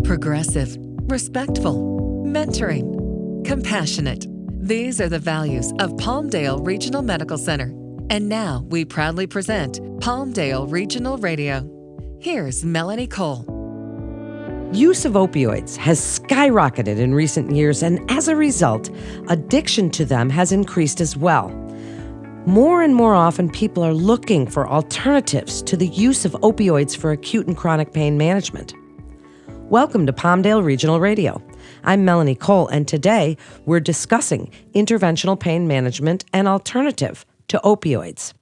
progressive, respectful, mentoring, compassionate. These are the values of Palmdale Regional Medical Center. And now we proudly present Palmdale Regional Radio. Here's Melanie Cole. Use of opioids has skyrocketed in recent years, and as a result, addiction to them has increased as well. More and more often, people are looking for alternatives to the use of opioids for acute and chronic pain management. Welcome to Palmdale Regional Radio. I'm Melanie Cole, and today we're discussing interventional pain management and alternative to opioids.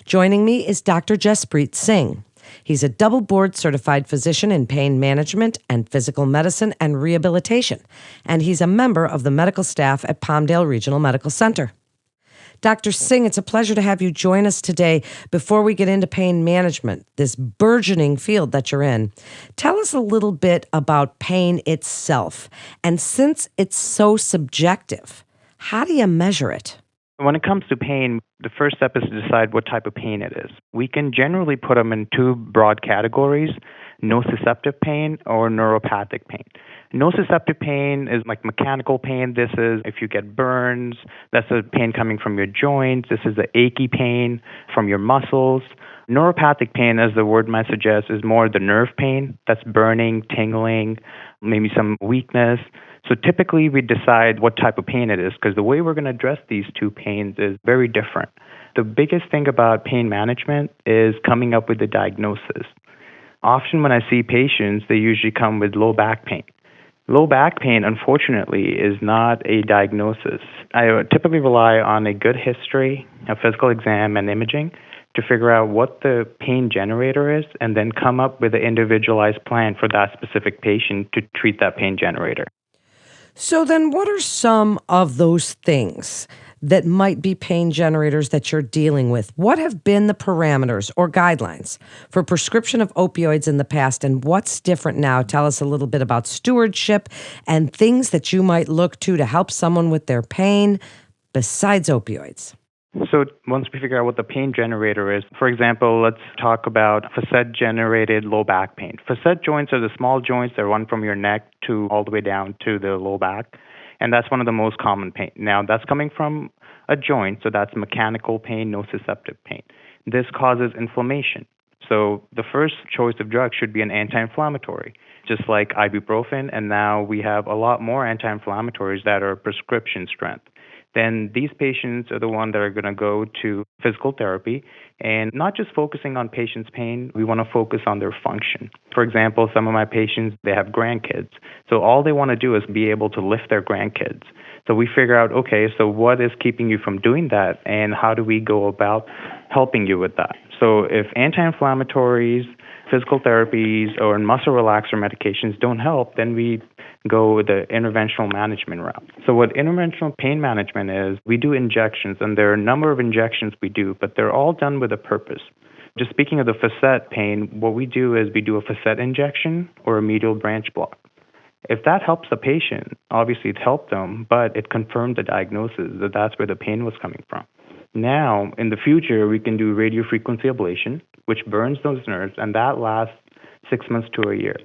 Joining me is Dr. Jaspreet Singh. He's a double board certified physician in pain management and physical medicine and rehabilitation, and he's a member of the medical staff at Palmdale Regional Medical Center. Dr. Singh, it's a pleasure to have you join us today. Before we get into pain management, this burgeoning field that you're in, tell us a little bit about pain itself. And since it's so subjective, how do you measure it? When it comes to pain, the first step is to decide what type of pain it is. We can generally put them in two broad categories: nociceptive pain or neuropathic pain. Nociceptive pain is like mechanical pain. This is if you get burns. That's the pain coming from your joints. This is the achy pain from your muscles. Neuropathic pain, as the word might suggest, is more the nerve pain. That's burning, tingling, maybe some weakness. So typically we decide what type of pain it is because the way we're going to address these two pains is very different. The biggest thing about pain management is coming up with a diagnosis. Often when I see patients, they usually come with low back pain. Low back pain, unfortunately, is not a diagnosis. I typically rely on a good history, a physical exam, and imaging to figure out what the pain generator is and then come up with an individualized plan for that specific patient to treat that pain generator. So then what are some of those things that might be pain generators that you're dealing with? What have been the parameters or guidelines for prescription of opioids in the past, and what's different now? Tell us a little bit about stewardship and things that you might look to help someone with their pain besides opioids. So once we figure out what the pain generator is, for example, let's talk about facet-generated low back pain. Facet joints are the small joints that run from your neck to all the way down to the low back, and that's one of the most common pain. Now, that's coming from a joint, so that's mechanical pain, nociceptive pain. This causes inflammation. So the first choice of drug should be an anti-inflammatory, just like ibuprofen, and now we have a lot more anti-inflammatories that are prescription strength. Then these patients are the ones that are going to go to physical therapy, and not just focusing on patients' pain, we want to focus on their function. For example, some of my patients, they have grandkids. So all they want to do is be able to lift their grandkids. So we figure out, okay, so what is keeping you from doing that, and how do we go about helping you with that? So if anti-inflammatories, physical therapies, or muscle relaxer medications don't help, then we go with the interventional management route. So what interventional pain management is, we do injections, and there are a number of injections we do, but they're all done with a purpose. Just speaking of the facet pain, what we do is we do a facet injection or a medial branch block. If that helps the patient, obviously it helped them, but it confirmed the diagnosis that that's where the pain was coming from. Now, in the future, we can do radiofrequency ablation, which burns those nerves, and that lasts 6 months to a year.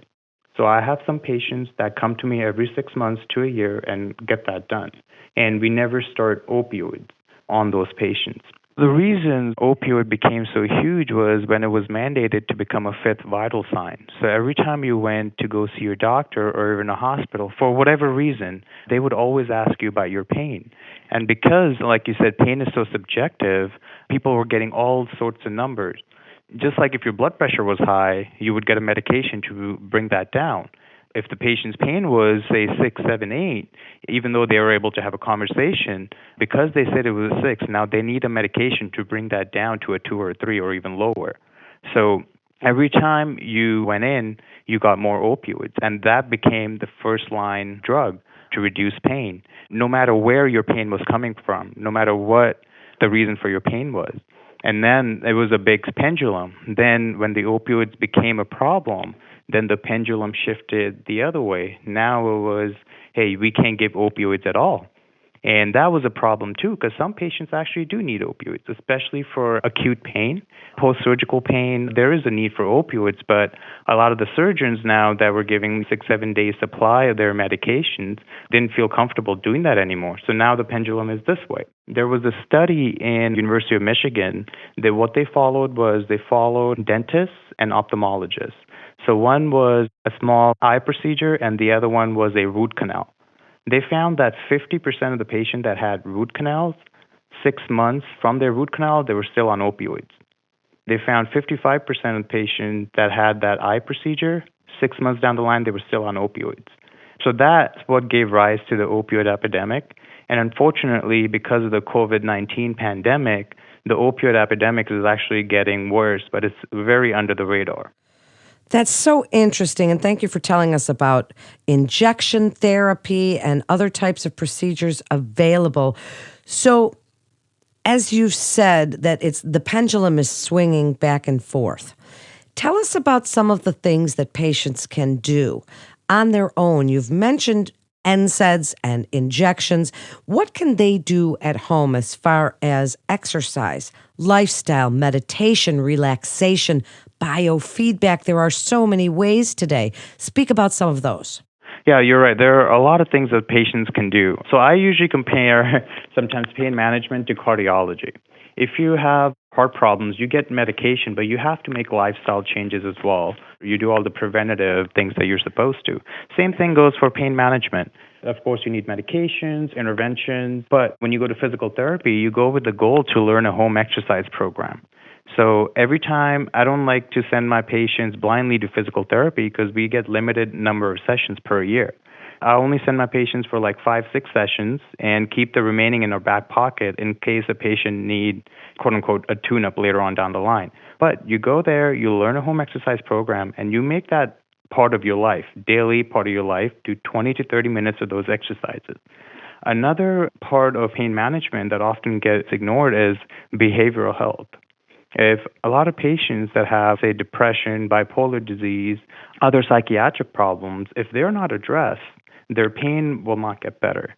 So I have some patients that come to me every 6 months to a year and get that done. And we never start opioids on those patients. The reason opioid became so huge was when it was mandated to become a fifth vital sign. So every time you went to go see your doctor or even a hospital, for whatever reason, they would always ask you about your pain. And because, like you said, pain is so subjective, people were getting all sorts of numbers. Just like if your blood pressure was high, you would get a medication to bring that down. If the patient's pain was, say, 6, 7, 8, even though they were able to have a conversation, because they said it was a 6, now they need a medication to bring that down to a 2 or a 3 or even lower. So every time you went in, you got more opioids, and that became the first-line drug to reduce pain, no matter where your pain was coming from, no matter what the reason for your pain was. And then it was a big pendulum. Then when the opioids became a problem, then the pendulum shifted the other way. Now it was, hey, we can't give opioids at all. And that was a problem too, because some patients actually do need opioids, especially for acute pain, post-surgical pain. There is a need for opioids, but a lot of the surgeons now that were giving 6-7 days supply of their medications didn't feel comfortable doing that anymore. So now the pendulum is this way. There was a study in University of Michigan that what they followed was they followed dentists and ophthalmologists. So one was a small eye procedure and the other one was a root canal. They found that 50% of the patients that had root canals, 6 months from their root canal, they were still on opioids. They found 55% of the patients that had that eye procedure, 6 months down the line, they were still on opioids. So that's what gave rise to the opioid epidemic. And unfortunately, because of the COVID-19 pandemic, the opioid epidemic is actually getting worse, but it's very under the radar. That's so interesting, and thank you for telling us about injection therapy and other types of procedures available. So, as you've said, that it's the pendulum is swinging back and forth. Tell us about some of the things that patients can do on their own. You've mentioned NSAIDs and injections. What can they do at home as far as exercise, lifestyle, meditation, relaxation, biofeedback? There are so many ways today. Speak about some of those. Yeah, you're right. There are a lot of things that patients can do. So I usually compare sometimes pain management to cardiology. If you have heart problems, you get medication, but you have to make lifestyle changes as well. You do all the preventative things that you're supposed to. Same thing goes for pain management. Of course, you need medications, interventions, but when you go to physical therapy, you go with the goal to learn a home exercise program. So every time, I don't like to send my patients blindly to physical therapy because we get limited number of sessions per year. I only send my patients for like 5-6 sessions and keep the remaining in our back pocket in case a patient need, quote unquote, a tune-up later on down the line. But you go there, you learn a home exercise program, and you make that part of your life, daily part of your life, do 20 to 30 minutes of those exercises. Another part of pain management that often gets ignored is behavioral health. If a lot of patients that have, say, depression, bipolar disease, other psychiatric problems, if they're not addressed, their pain will not get better.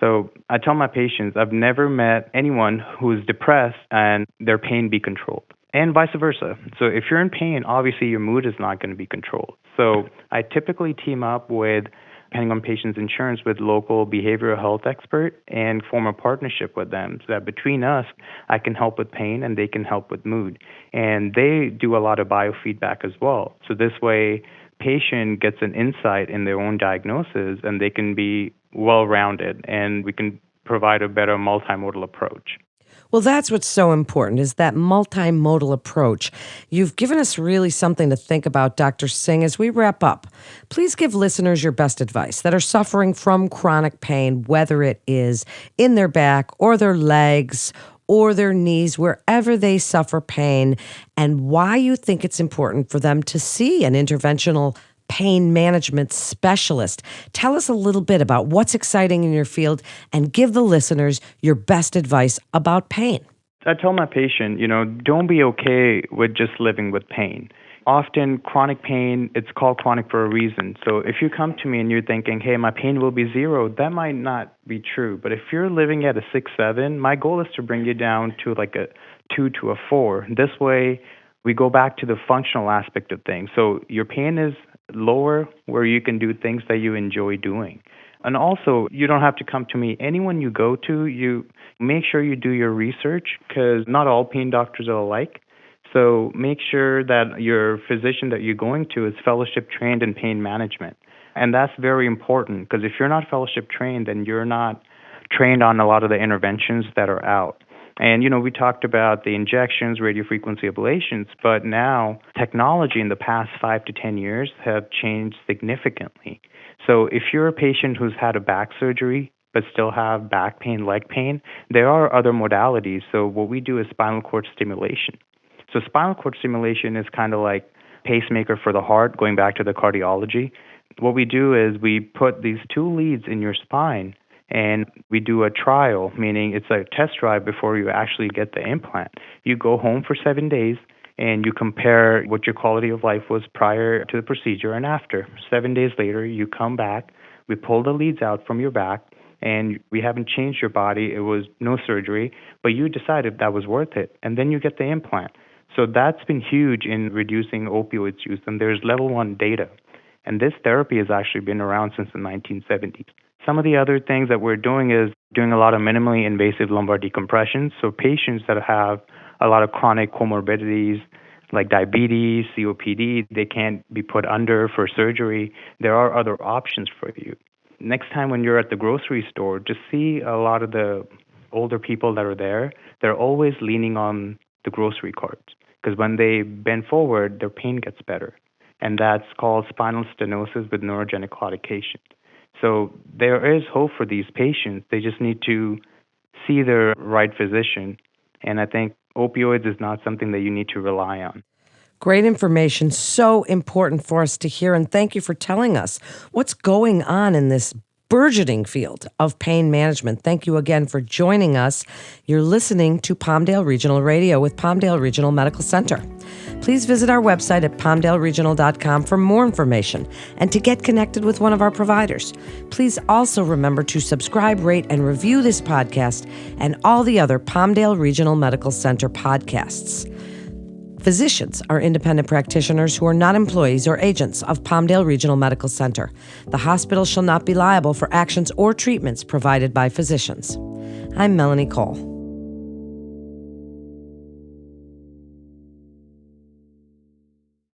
So I tell my patients, I've never met anyone who's depressed and their pain be controlled, and vice versa. So if you're in pain, obviously your mood is not going to be controlled. So I typically team up with, depending on patient's insurance, with local behavioral health expert and form a partnership with them so that between us, I can help with pain and they can help with mood. And they do a lot of biofeedback as well. So this way, patient gets an insight in their own diagnosis and they can be well-rounded and we can provide a better multimodal approach. Well, that's what's so important, is that multimodal approach. You've given us really something to think about, Dr. Singh. As we wrap up, please give listeners your best advice that are suffering from chronic pain, whether it is in their back or their legs or their knees, wherever they suffer pain, and why you think it's important for them to see an interventional pain management specialist. Tell us a little bit about what's exciting in your field and give the listeners your best advice about pain. I tell my patient, don't be okay with just living with pain. Often chronic pain, it's called chronic for a reason. So if you come to me and you're thinking, hey, my pain will be 0, that might not be true. But if you're living at a 6-7, my goal is to bring you down to like a 2 to a 4. This way, we go back to the functional aspect of things. So your pain is lower where you can do things that you enjoy doing. And also, you don't have to come to me. Anyone you go to, you make sure you do your research because not all pain doctors are alike. So make sure that your physician that you're going to is fellowship trained in pain management. And that's very important because if you're not fellowship trained, then you're not trained on a lot of the interventions that are out. And, we talked about the injections, radiofrequency ablations, but now technology in the past 5 to 10 years have changed significantly. So if you're a patient who's had a back surgery but still have back pain, leg pain, there are other modalities. So what we do is spinal cord stimulation. So spinal cord stimulation is kind of like pacemaker for the heart, going back to the cardiology. What we do is we put these 2 leads in your spine and we do a trial, meaning it's a test drive before you actually get the implant. You go home for 7 days and you compare what your quality of life was prior to the procedure and after. 7 days later, you come back, we pull the leads out from your back, and we haven't changed your body. It was no surgery, but you decided that was worth it, and then you get the implant. So that's been huge in reducing opioids use, and there's level 1 data. And this therapy has actually been around since the 1970s. Some of the other things that we're doing is doing a lot of minimally invasive lumbar decompression. So patients that have a lot of chronic comorbidities like diabetes, COPD, they can't be put under for surgery. There are other options for you. Next time when you're at the grocery store, just see a lot of the older people that are there. They're always leaning on the grocery carts because when they bend forward, their pain gets better. And that's called spinal stenosis with neurogenic claudication. So there is hope for these patients. They just need to see their right physician. And I think opioids is not something that you need to rely on. Great information, so important for us to hear, and thank you for telling us what's going on in this burgeoning field of pain management. Thank you again for joining us. You're listening to Palmdale Regional Radio with Palmdale Regional Medical Center. Please visit our website at palmdaleregional.com for more information and to get connected with one of our providers. Please also remember to subscribe, rate, and review this podcast and all the other Palmdale Regional Medical Center podcasts. Physicians are independent practitioners who are not employees or agents of Palmdale Regional Medical Center. The hospital shall not be liable for actions or treatments provided by physicians. I'm Melanie Cole.